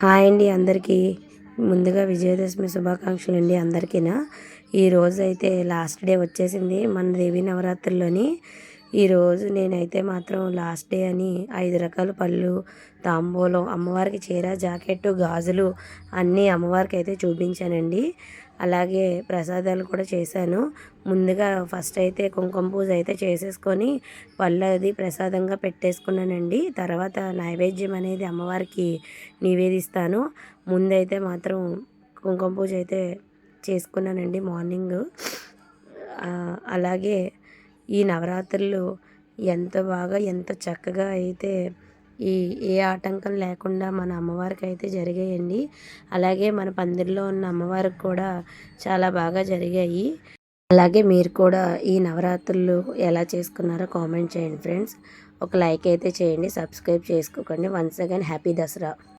Hi అండి అందరికీ. ముందుగా విజయదశమి శుభాకాంక్షలు అండి అందరికీనా. ఈరోజు అయితే లాస్ట్ డే వచ్చేసింది మన దేవీ నవరాత్రుల్లోని. ఈరోజు నేనైతే మాత్రం లాస్ట్ డే అని 5 రకాల పళ్ళు, తాంబూలం, అమ్మవారికి చీర, జాకెట్టు, గాజులు అన్నీ అమ్మవారికి అయితే చూపించానండి. అలాగే ప్రసాదాలు కూడా చేశాను. ముందుగా ఫస్ట్ అయితే కుంకుమ పూజ అయితే చేసేసుకొని పళ్ళు అది ప్రసాదంగా పెట్టేసుకున్నానండి. తర్వాత నైవేద్యం అనేది అమ్మవారికి నివేదిస్తాను. ముందైతే మాత్రం కుంకుమ పూజ అయితే చేసుకున్నానండి మార్నింగు. అలాగే ఈ నవరాత్రులు ఎంత బాగా ఎంత చక్కగా అయితే ఏ ఆటంకం లేకుండా మన అమ్మవారికి అయితే జరిగాయండి. అలాగే మన పందిరిలో ఉన్న అమ్మవారికి కూడా చాలా బాగా జరిగాయి. అలాగే మీరు కూడా ఈ నవరాత్రులు ఎలా చేసుకున్నారో కామెంట్ చేయండి ఫ్రెండ్స్. ఒక లైక్ అయితే చేయండి, సబ్స్క్రైబ్ చేసుకోకండి. Once again happy Dasara.